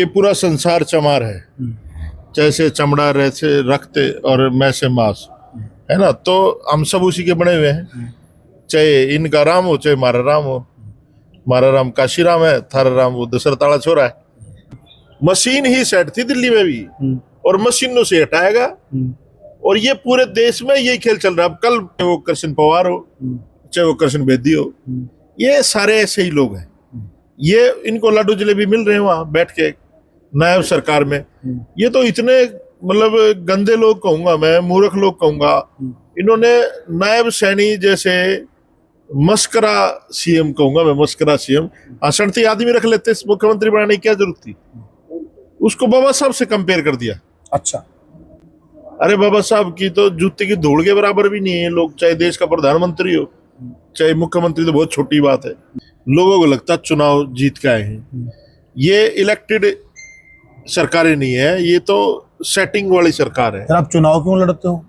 कि पूरा संसार चमार है, जैसे चमड़ा रहते रखते और मैं से मांस, है ना। तो हम सब उसी के बने हुए हैं, चाहे इनका राम हो चाहे हमारा राम हो। हमारा राम काशी राम है, थारा राम वो दशरथ वाला छोरा है। मशीन ही सेट थी दिल्ली में भी, और मशीनों से हटाएगा, और ये पूरे देश में यही खेल चल रहा है। अब कल वो कृष्ण पवार हो चाहे वो कृष्ण बेदी हो, ये सारे ऐसे ही लोग हैं। ये इनको लाडू जलेबी मिल रहे हैं वहां बैठ के नायब सरकार में। ये तो इतने मतलब गंदे लोग कहूंगा मैं, मूर्ख लोग कहूंगा। इन्होंने नायब सैनी जैसे मस्करा सीएम कहूंगा मैं, मस्करा सीएम असंती आदमी रख लेते, मुख्यमंत्री बनाने की क्या जरूरत थी। उसको बाबा साहब से कंपेयर कर दिया। अच्छा, अरे बाबा साहब की तो जूते की धूल के बराबर भी नहीं है लोग, चाहे देश का प्रधानमंत्री हो चाहे मुख्यमंत्री, तो बहुत छोटी बात है। लोगों को लगता चुनाव जीत के आए हैं। ये इलेक्टेड सरकारें नहीं है, ये तो सेटिंग वाली सरकार है। आप चुनाव क्यों लड़ते हो?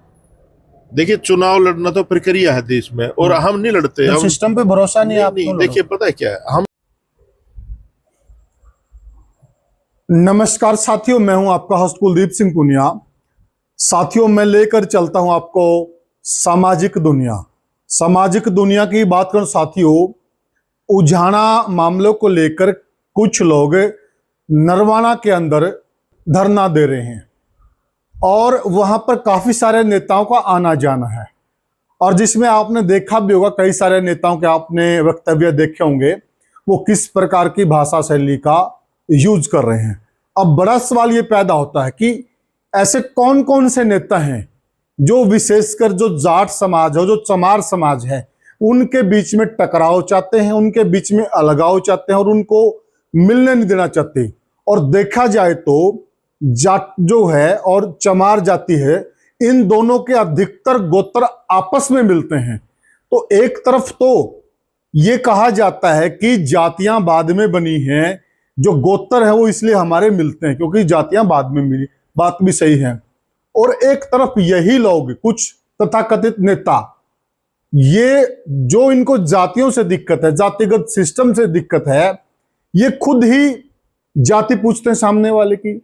देखिए, चुनाव लड़ना तो प्रक्रिया है देश में, और हम नहीं लड़ते। हम सिस्टम पे भरोसा नहीं, आप नहीं, देखिए पता है क्या है, हम नमस्कार साथियों, मैं हूं आपका होस्ट कुलदीप सिंह पुनिया। साथियों, मैं लेकर चलता हूं आपको सामाजिक दुनिया। सामाजिक दुनिया की बात करूं साथियों, उजाना मामलों को लेकर कुछ लोग नरवाना के अंदर धरना दे रहे हैं, और वहां पर काफी सारे नेताओं का आना जाना है, और जिसमें आपने देखा भी होगा, कई सारे नेताओं के आपने वक्तव्य देखे होंगे, वो किस प्रकार की भाषा शैली का यूज कर रहे हैं। अब बड़ा सवाल ये पैदा होता है कि ऐसे कौन कौन से नेता हैं जो विशेषकर जो जाट समाज है, जो चमार समाज है, उनके बीच में टकराव चाहते हैं, उनके बीच में अलगाव चाहते हैं, और उनको मिलने नहीं देना चाहते। और देखा जाए तो जाट जो है और चमार जाति है, इन दोनों के अधिकतर गोत्र आपस में मिलते हैं। तो एक तरफ तो ये कहा जाता है कि जातियां बाद में बनी हैं, जो गोत्र है वो इसलिए हमारे मिलते हैं क्योंकि जातियां बाद में मिली, बात भी सही है। और एक तरफ यही लोग, कुछ तथाकथित नेता, ये जो इनको जातियों से दिक्कत है, जातिगत सिस्टम से दिक्कत है, ये खुद ही जाति पूछते हैं सामने वाले की।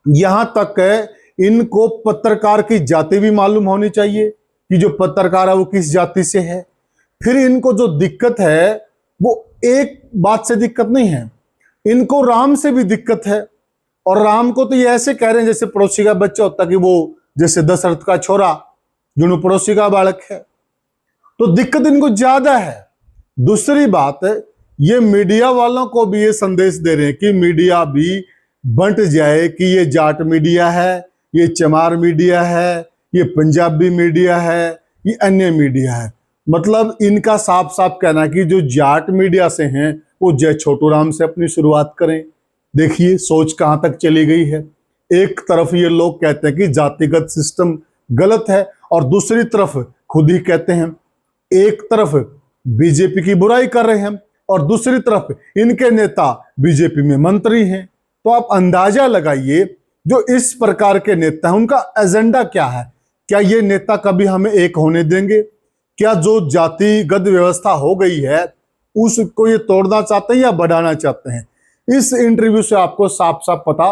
यहां तक है इनको पत्रकार की जाति भी मालूम होनी चाहिए कि जो पत्रकार है वो किस जाति से है। फिर इनको जो दिक्कत है वो एक बात से दिक्कत नहीं है, इनको राम से भी दिक्कत है। और राम को तो ये ऐसे कह रहे हैं जैसे पड़ोसी का बच्चा होता, कि वो जैसे दशरथ का छोरा जो पड़ोसी का बालक है। तो दिक्कत इनको ज्यादा है। दूसरी बात, ये मीडिया वालों को भी ये संदेश दे रहे हैं कि मीडिया भी बंट जाए, कि ये जाट मीडिया है, ये चमार मीडिया है, ये पंजाबी मीडिया है, ये अन्य मीडिया है। मतलब इनका साफ साफ कहना है कि जो जाट मीडिया से हैं वो जय छोटू राम से अपनी शुरुआत करें। देखिए सोच कहां तक चली गई है। एक तरफ ये लोग कहते हैं कि जातिगत सिस्टम गलत है, और दूसरी तरफ खुद ही कहते हैं, एक तरफ बीजेपी की बुराई कर रहे हैं और दूसरी तरफ इनके नेता बीजेपी में मंत्री हैं। तो आप अंदाजा लगाइए जो इस प्रकार के नेता हैं उनका एजेंडा क्या है। क्या ये नेता कभी हमें एक होने देंगे? क्या जो जातिगत व्यवस्था हो गई है उसको ये तोड़ना चाहते हैं या बढ़ाना चाहते हैं? इस इंटरव्यू से आपको साफ साफ पता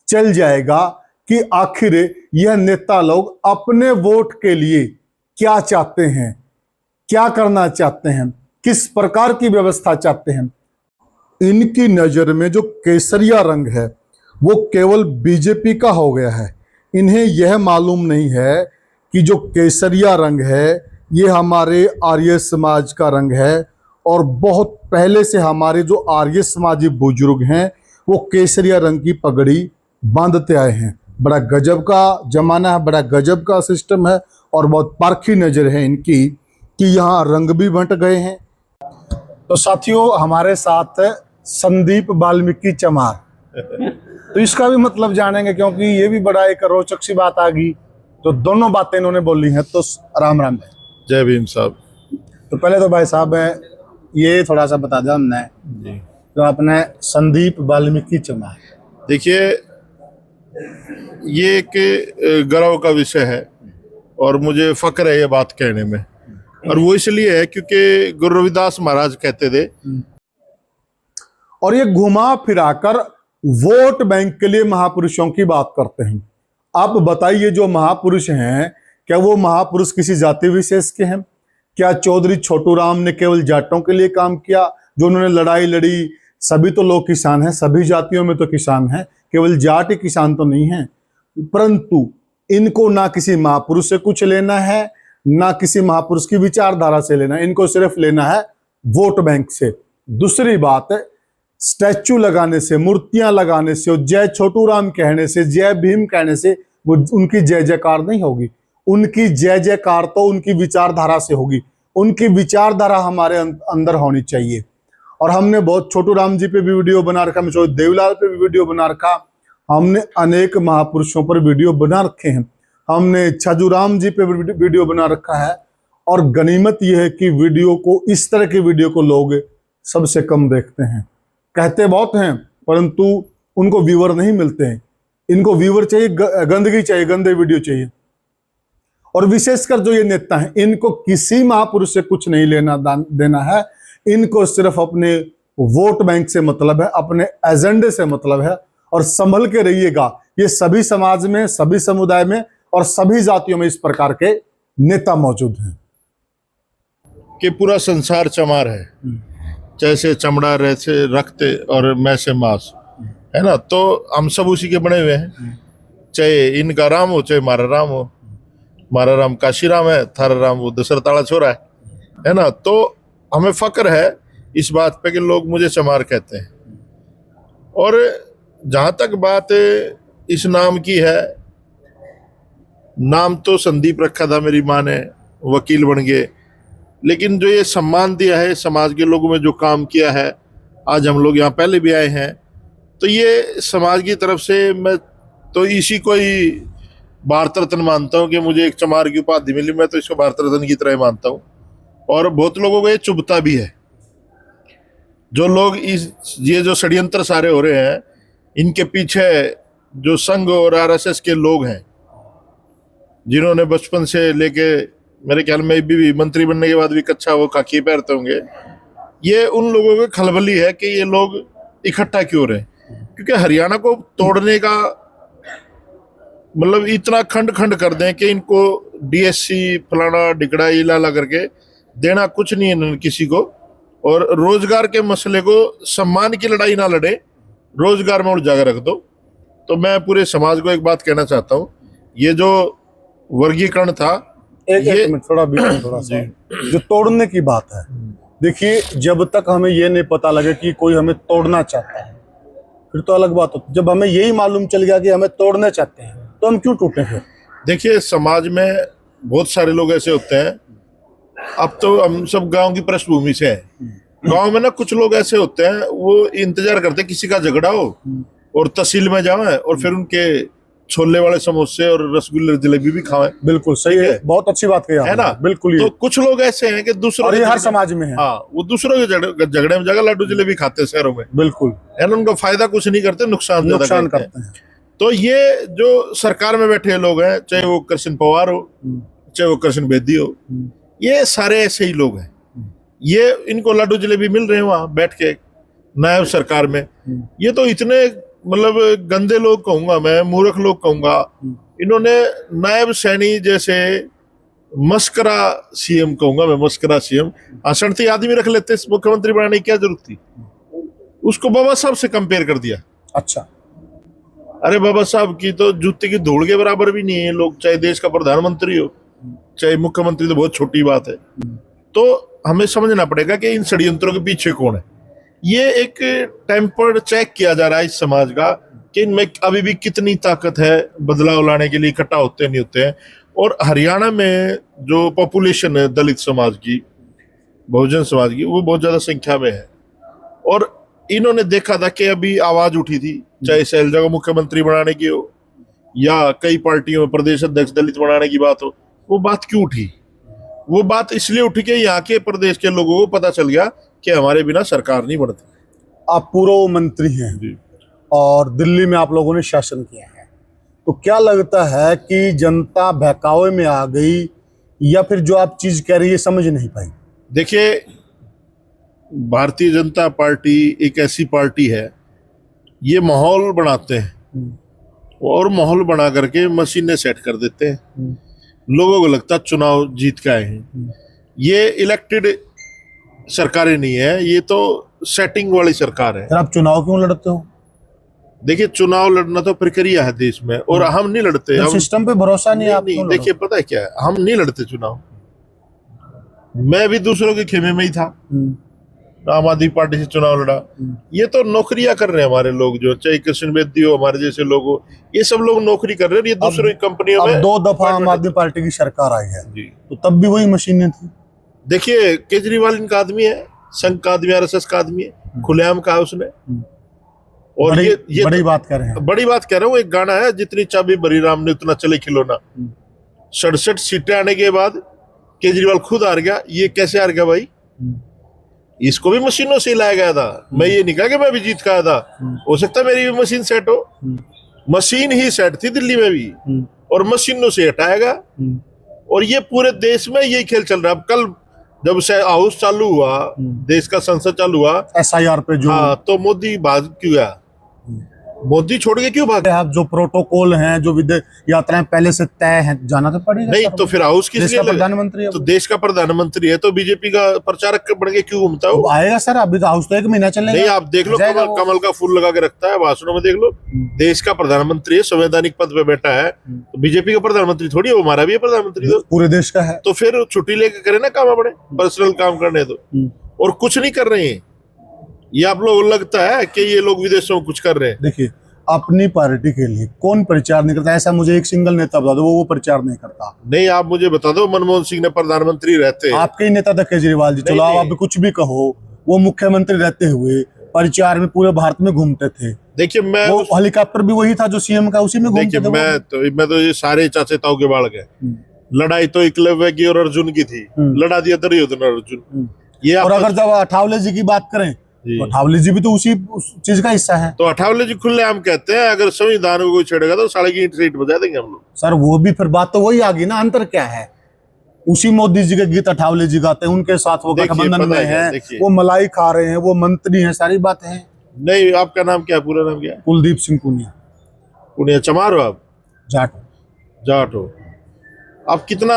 चल जाएगा कि आखिर यह नेता लोग अपने वोट के लिए क्या चाहते हैं, क्या करना चाहते हैं, किस प्रकार की व्यवस्था चाहते हैं। इनकी नजर में जो केसरिया रंग है वो केवल बीजेपी का हो गया है। इन्हें यह मालूम नहीं है कि जो केसरिया रंग है ये हमारे आर्य समाज का रंग है, और बहुत पहले से हमारे जो आर्य समाजी बुजुर्ग हैं वो केसरिया रंग की पगड़ी बांधते आए हैं। बड़ा गजब का जमाना है, बड़ा गजब का सिस्टम है, और बहुत पारखी नजर है इनकी कि यहाँ रंग भी बंट गए हैं। तो साथियों, हमारे साथ संदीप वाल्मीकि चमार, तो इसका भी मतलब जानेंगे क्योंकि ये भी बड़ा एक रोचक सी बात आ गई। तो दोनों बातें इन्होंने बोली हैं। तो राम राम है। जय भीम साहब। तो पहले तो भाई साहब ये थोड़ा सा बता दो हमने जी, तो आपने संदीप वाल्मीकि चमार, देखिए ये एक गर्व का विषय है और मुझे फक्र है ये बात कहने में, और वो इसलिए है क्योंकि गुरु रविदास महाराज कहते थे। और ये घुमा फिराकर वोट बैंक के लिए महापुरुषों की बात करते हैं। आप बताइए, जो महापुरुष हैं, क्या वो महापुरुष किसी जाति विशेष के हैं? क्या चौधरी छोटू राम ने केवल जाटों के लिए काम किया? जो उन्होंने लड़ाई लड़ी, सभी तो लोग किसान हैं, सभी जातियों में तो किसान हैं, केवल जाट ही किसान तो नहीं है। परंतु इनको ना किसी महापुरुष से कुछ लेना है, ना किसी महापुरुष की विचारधारा से लेना है, इनको सिर्फ लेना है वोट बैंक से। दूसरी बात है, स्टैचू लगाने से, मूर्तियां लगाने से, जय छोटू राम कहने से, जय भीम कहने से वो उनकी जय जयकार नहीं होगी। उनकी जय जयकार तो उनकी विचारधारा से होगी। उनकी विचारधारा हमारे अंदर होनी चाहिए। और हमने बहुत छोटू राम जी पे भी वीडियो बना रखा, मैं देवलाल पे भी वीडियो बना रखा, हमने अनेक महापुरुषों पर वीडियो बना रखे हैं, हमने छजूराम जी पे वीडियो बना रखा है। और गनीमत यह है कि वीडियो को, इस तरह की वीडियो को लोग सबसे कम देखते हैं। कहते बहुत हैं परंतु उनको व्यूअर नहीं मिलते हैं। इनको व्यूअर चाहिए, गंदगी चाहिए, गंदे वीडियो चाहिए। और विशेषकर जो ये नेता हैं, इनको किसी महापुरुष से कुछ नहीं लेना देना है। इनको सिर्फ अपने वोट बैंक से मतलब है, अपने एजेंडे से मतलब है। और संभल के रहिएगा, ये सभी समाज में, सभी समुदाय में और सभी जातियों में इस प्रकार के नेता मौजूद हैं कि पूरा संसार चमार है, जैसे चमड़ा रहते रखते और मैं से मांस, है ना। तो हम सब उसी के बने हुए हैं, चाहे इनका राम हो चाहे मारा राम हो। मारा राम काशी राम है, थारा राम वो दशरथ वाला छोरा है ना। तो हमें फक्र है इस बात पे कि लोग मुझे चमार कहते हैं। और जहां तक बात इस नाम की है, नाम तो संदीप रखा था मेरी माँ ने, वकील बन गए, लेकिन जो ये सम्मान दिया है समाज के लोगों में, जो काम किया है, आज हम लोग यहाँ पहले भी आए हैं, तो ये समाज की तरफ से मैं तो इसी को ही भारत रत्न मानता हूँ कि मुझे एक चमार की उपाधि मिली। मैं तो इसको भारत रत्न की तरह मानता हूँ। और बहुत लोगों को ये चुभता भी है। जो लोग ये जो षड्यंत्र सारे हो रहे हैं, इनके पीछे जो संघ और आरएसएस के लोग हैं, जिन्होंने बचपन से लेके मेरे ख्याल में भी मंत्री बनने के बाद भी कच्चा वो खाकी पहनते होंगे, ये उन लोगों की खलबली है कि ये लोग इकट्ठा क्यों रहे। क्योंकि हरियाणा को तोड़ने का मतलब इतना खंड खंड कर दें कि इनको डीएससी फलाना डिकड़ा इलाला करके देना कुछ नहीं है किसी को। और रोजगार के मसले को, सम्मान की लड़ाई ना लड़े, रोजगार में उलझा रख दो। तो मैं पूरे समाज को एक बात कहना चाहता हूँ, ये जो वर्गीकरण था, एक मिनट, थोड़ा सा जो तोड़ने की बात है, देखिए, जब तक हमें ये नहीं पता लगे कि कोई हमें तोड़ना चाहता है, फिर तो अलग बात होती। जब हमें यही मालूम चल गया कि हमें तोड़ना चाहते हैं, तो हम क्यों टूटे फिर? देखिए, समाज में बहुत सारे लोग ऐसे होते हैं। अब तो हम सब गांव की पृष्ठभूमि से हैं। गांव में ना कुछ लोग ऐसे होते हैं, वो इंतजार करते हैं किसी का झगड़ा हो और तहसील में जाएं और फिर उनके छोले वाले समोसे और रसगुल्ले जलेबी भी खाएं। बिल्कुल सही है, बहुत अच्छी बात कही है ना। बिल्कुल। तो कुछ लोग ऐसे हैं कि दूसरों के हर समाज में है, हाँ, वो दूसरों के झगड़े में जगह लड्डू जलेबी खाते हैं शहरों में। बिल्कुल, है ना। उनका फायदा कुछ नहीं करते, नुकसान करते हैं। तो ये जो सरकार में बैठे लोग हैं, चाहे वो कृष्ण पवार हो, चाहे वो कृष्ण बेदी हो, ये सारे ऐसे ही लोग हैं। ये इनको लड्डू जलेबी मिल रहे हैं वहां बैठ के नायब सरकार में। ये तो इतने मतलब गंदे लोग कहूंगा मैं, मूर्ख लोग कहूंगा। इन्होंने नायब सैनी जैसे मस्करा सीएम कहूंगा मैं, मस्करा सीएम, असंठी आदमी रख लेते मुख्यमंत्री बनाने की क्या जरूरत थी? उसको बाबा साहब से कंपेयर कर दिया। अच्छा, अरे बाबा साहब की तो जूते की धूल के बराबर भी नहीं है लोग, चाहे देश का प्रधानमंत्री हो चाहे मुख्यमंत्री, तो बहुत छोटी बात है। तो हमें समझना पड़ेगा कि इन षड्यंत्रों के पीछे कौन है। ये एक टेम्पर चेक किया जा रहा है इस समाज का कि इनमें अभी भी कितनी ताकत है, बदलाव लाने के लिए इकट्ठा होते नहीं होते हैं। और हरियाणा में जो पॉपुलेशन है दलित समाज की, बहुजन समाज की, वो बहुत ज्यादा संख्या में है। और इन्होंने देखा था कि अभी आवाज उठी थी, चाहे शैलजा को मुख्यमंत्री बनाने की हो या कई पार्टियों में प्रदेश अध्यक्ष दलित बनाने की बात हो। वो बात क्यों उठी? वो बात इसलिए उठी कि यहाँ के प्रदेश के लोगों को पता चल गया कि हमारे बिना सरकार नहीं बनती। आप पूर्व मंत्री हैं और दिल्ली में आप लोगों ने शासन किया है, तो क्या लगता है कि जनता बहकावे में आ गई या फिर जो आप चीज कह रही है समझ नहीं पाई? देखिए, भारतीय जनता पार्टी एक ऐसी पार्टी है ये माहौल बनाते हैं और माहौल बना करके मशीनें सेट कर देते हैं। लोगों को लगता है चुनाव जीत के आए हैं। ये इलेक्टेड सरकारें नहीं है, ये तो सेटिंग वाली सरकार है। फिर आप चुनाव क्यों लड़ते हो? देखिए, चुनाव लड़ना तो प्रक्रिया है देश में, और हम नहीं लड़ते। जब हम सिस्टम पे भरोसा नहीं, आप नहीं, क्यों देखिए पता है क्या है, हम नहीं लड़ते चुनाव। मैं भी दूसरों के खेमे में ही था, आम आदमी पार्टी से चुनाव लड़ा। ये तो नौकरियां कर रहे हैं हमारे लोग, जो चाहे कृष्ण बेदी हो, हमारे जैसे लोग हो, ये सब लोग नौकरी कर रहे हैं। ये दूसरी कंपनियों में अब 2 दफा आम आदमी पार्टी की सरकार आई है, जी। तो तब भी वही मशीनें थी। देखिए, केजरीवाल इनका आदमी है, संघ का आदमी, आरएसएस का आदमी है, खुलेआम कहा उसने। और ये बड़ी बात कर रहे हैं। बड़ी बात कह रहा हूँ। एक गाना है, जितनी चाबी भरी राम ने उतना चले खिलौना। 67 सीटें आने के बाद केजरीवाल खुद हार गया। ये कैसे हार गया भाई? इसको भी मशीनों से लाया गया था। मैं ये नहीं कहा कि मैं भी जीत का आया था, हो सकता है मेरी भी मशीन सेट हो। मशीन ही सेट थी दिल्ली में भी, और मशीनों से हटाया गया। और ये पूरे देश में यही खेल चल रहा है। अब कल जब से हाउस चालू हुआ, देश का संसद चालू हुआ, SIR पे जो हाँ, तो मोदी भाग क्यों गया? मोदी छोड़ के क्यों भाग? आप जो प्रोटोकॉल हैं, जो विदेश यात्राएं पहले से तय हैं, जाना तो पड़ेगा। नहीं तो फिर हाउस किस देश लिए का प्रधानमंत्री है तो वो। देश का प्रधानमंत्री है, तो बीजेपी का प्रचारक बन के क्यों घूमता है वो? अब आएगा सर, अभी तो हाउस तो 1 महीना चलेगा। नहीं, आप देख लो, जाएगा कमल वो। कमल का फूल लगा के रखता है भाषणों में, देख लो। देश का प्रधानमंत्री है, संवैधानिक पद पे बैठा है, तो बीजेपी का प्रधानमंत्री थोड़ी है वो, हमारा भी है प्रधानमंत्री। तो पूरे देश का है। तो फिर छुट्टी लेके करे ना काम अपने, पर्सनल काम करने दो। और कुछ नहीं कर रहे हैं ये। आप लोगों को लगता है कि ये लोग विदेशों में कुछ कर रहे हैं? देखिए, अपनी पार्टी के लिए कौन प्रचार नहीं करता? ऐसा मुझे एक सिंगल नेता बता दो वो प्रचार नहीं करता। नहीं, आप मुझे बता दो, मनमोहन सिंह ने प्रधानमंत्री रहते, आपके ही नेता था केजरीवाल जी, चलो आप कुछ भी कहो, वो मुख्यमंत्री रहते हुए प्रचार में पूरे भारत में घूमते थे। देखिए मैं वो हेलीकॉप्टर भी वही था जो सीएम का, उसी में घूमते देखिए थे वो। मैं तो ये सारे चाचे ताऊ के बाल गए। लड़ाई तो एकलव्य की और अर्जुन की थी, लड़ा दिया दुर्योधन और अर्जुन। ये और आपस- अगर जब अठावले जी की बात करें, जी। तो अठावले जी भी तो उसी उस चीज का हिस्सा है। तो अठावले जी खुलेआम कहते हैं, अगर संविधान को कोई छेड़ेगा तो साले की सीट बजा देंगे हम लोग। सर वो भी फिर बात तो वही आ गई ना, अंतर क्या है? उसी मोदी जी के गीत अठावले जी गाते हैं, उनके साथ वो देखिए, गठबंधन पता में है क्या, है, देखिए। वो मलाई खा रहे हैं, वो मंत्री हैं, सारी बातें हैं। नहीं, आपका नाम क्या है, पूरा नाम क्या है? कुलदीप सिंह पुनिया, पुण्य चमार हो आप? जाट। जाट हो आप? कितना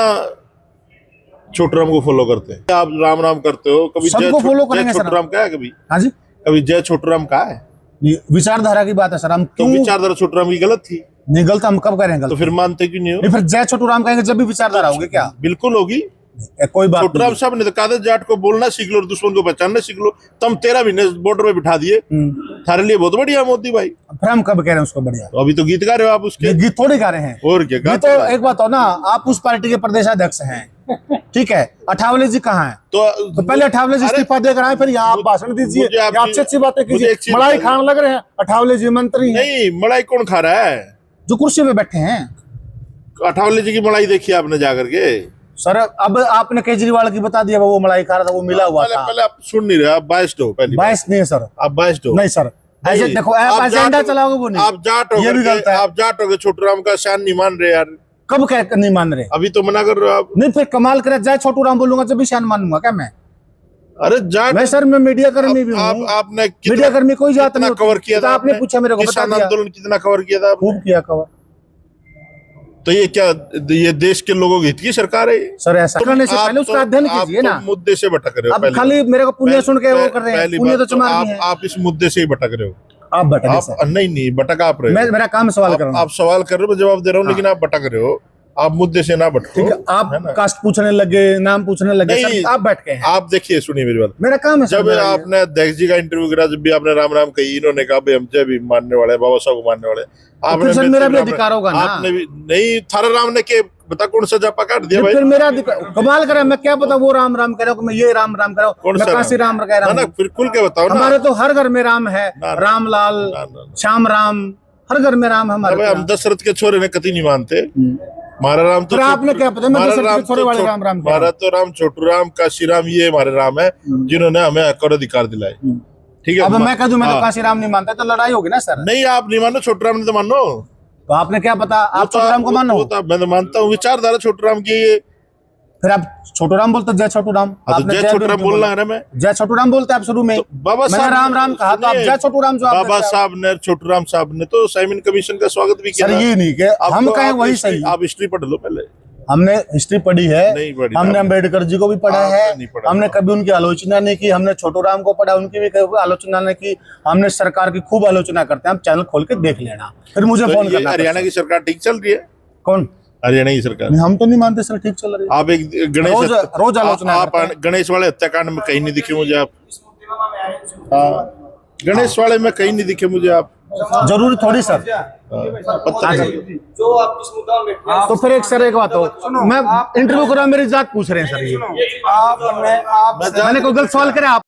छोटराम को फॉलो करते हैं? आप राम राम करते हो? कभी सबको follow करेंगे सर। छोटराम का है? कभी हाँ जी, कभी जय छोटराम का है? ये विचारधारा की बात है सर। हम तो क्यों विचारधारा छोटराम की गलत थी, नहीं गलत, हम कब करें तो गलत? फिर मानते क्यों नहीं हो? नहीं फिर जय छोटू राम कहेंगे जब भी विचारधारा होगी क्या? बिल्कुल होगी। कोई बात छोटराम नहीं। साहब ने तो कहा जाट को बोलना सीख लो और दुश्मन को पहचानना सीख लो। तुम 13 महीने बॉर्डर पे बिठा दिए, थारे लिए बहुत बढ़िया मोदी भाई। फिर हम कब कह रहे हैं उसको बढ़िया? तो अभी तो गीत गा रहे हो आप उसके, ये गीत थोड़ी गा रहे हैं। और क्या ये गाते तो हो? एक बात हो ना, आप उस पार्टी के प्रदेशाध्यक्ष हैं, ठीक है? अठावले जी कहाँ हैं? तो पहले अठावले जी अरे, इस्तीफा देकर आए, फिर यहाँ आप भाषण दीजिए, मुझे आप या अच्छी अच्छी बातें मुझे कीजिए। एक चीज मलाई बताइए। खान लग रहे हैं अठावले जी, मंत्री हैं नहीं, मलाई कौन खा रहा है? जो कुर्सी पे बैठे हैं। अठावले जी की मलाई देखी आपने जाकर के? सर अब आपने केजरीवाल की बता दिया, वो मलाई खा रहा था, वो मिला हुआ पहले था। पहले आप सुन नहीं रहे, आप बाइस्ड हो। पहली बात, बाइस नहीं है सर, आप बाइस्ड हो। नहीं सर, ऐसे नहीं, देखो आप आप एजेंडा जाट हो- चलाओगे वो नहीं। आप जाट हो ये भी करके- गलत है। आप जाट हो गए, छोटूराम का शान नहीं मान रहे यार। कब कह नहीं मान रहे? अभी तो मना कर रहे हो आप। नहीं फिर कमाल करे, जय छोटू राम बोलूंगा जब भी शान मानूंगा क्या मैं? अरे जाट, मैं सर, मैं मीडिया कर्मी भी आप हूँ। आपने मीडिया कर्मी कोई जात कितना नहीं कवर किया तो था आपने पूछा मेरे को, बता किसान दिया। आंदोलन कितना कवर किया था आपने? खूब किया कवर। तो ये क्या, ये देश के लोगों के हित की सरकार है? सर ऐसा करने से पहले उसका अध्ययन आप कीजिए ना। मुद्दे से भटक रहे हो। अब पहली खाली बात। मेरे को पुण्य सुन के वो कर रहे हैं, पहली पुण्य तो बात, चमार भी हैं। आप इस मुद्दे से ही भटक रहे हो। आप भटके आप सर, नहीं भटक आप रहे मैं हो। मेरा काम सवाल करना। आप सवाल कर रहे हो, मैं जवाब दे रहा हूँ, लेकिन आप भटक रहे हो। आप मुद्दे से ना भटको। ठीक है, आप है ना? कास्ट पूछने लगे, नाम पूछने लगे, नहीं, सर आप बैठ के हैं। आप देखिए, सुनिए मेरी बात। मेरा काम है सर, जब मेरा ये। आपने अध्यक्ष जी का इंटरव्यू करा, जब भी आपने राम राम कही, इन्होंने कहा भाई हम जय भी मानने वाले हैं, बाबा साहब को मानने वाले हैं। फिर सर मेरा भी राम- अधिकार होगा ना। आपने भी नहीं, थारा राम ने के बता कौन सा जापा काट दिया जब भाई? फिर मेरा कमाल करे, मैं क्या पता वो राम राम कह रहा हूँ, मैं ये राम राम कह रहा कौन हूँ, मैं सा काशी राम कह रहा ना हूँ। फिर खुल के बताओ ना। हमारे तो हर घर में राम है, ना, ना, रामलाल, ना। श्याम राम, हर घर में राम है हमारे। अबे हम दशरथ के छोरे ने कति नहीं मानते। हमारा राम तो फिर आपने क्या पता, मैं हमारा दशरथ के राम छोरे तो वाले छो- राम राम कह हमारा तो राम छोटू राम, काशी राम, ये हमारे राम है जिन्होंने हमें हक और अधिकार दिलाए। ठीक है, अब मैं कह दूं मैं तो हाँ। काशी राम नहीं मानता, तो लड़ाई होगी ना सर। नहीं, आप नहीं मानो, छोटू राम ने तो मानो। तो आपने क्या पता, आप छोटू राम को मानो? मैं तो मानता हूँ, विचारधारा छोटू राम की ये फिर आप छोटू राम बोलते जय छोटू राम। हाँ, तो आपने जय जय छोटू भी राम क्यों बोलना बोला? है ना मैं। जय छोटू राम बोलते आप शुरू में। तो बाबा मैंने साहब राम राम कहा तो आप सुनिए, जय छोटू राम जो आप बाबा जैसे- साहब ने छोटू राम साहब ने तो साइमन कमीशन का स्वागत भी किया सर था। ये नहीं कि आपको- हम कहें आप वही हिस्ट्री- सही। आप हिस्ट्री पढ़ लो पहले। हमने हिस्ट्री पढ़ी है, नहीं पढ़ी हमने आपने। अम्बेडकर जी को भी पढ़ा आपने है, नहीं पढ़ा। हमने कभी उनकी आलोचना नहीं की। हमने छोटू राम को पढ़ा, उनकी भी कभी आलोचना नहीं की। हमने सरकार की खूब आलोचना करते हैं। आप चैनल खोल के देख लेना, फिर मुझे तो फोन ये करना। हरियाणा की सरकार ठीक चल रही है? कौन? हरियाणा की सरकार। नहीं, हम तो नहीं मानते सर ठीक चल रही है। आप एक गणेश रोज आलोचना आप करते हैं। गणेश वाले हत्याकांड में कहीं नहीं दिखे मुझे आप। हाँ, गणेश वाले में कहीं नहीं दिखे मुझे आप। जरूरी थोड़ी सर। पता हाँ नहीं। जी। तो फिर एक सर एक बात हो, मैं इंटरव्यू कर रहा हूँ, मेरी जात पूछ रहे हैं सर ये। मैंने कोई गलत सवाल करे आप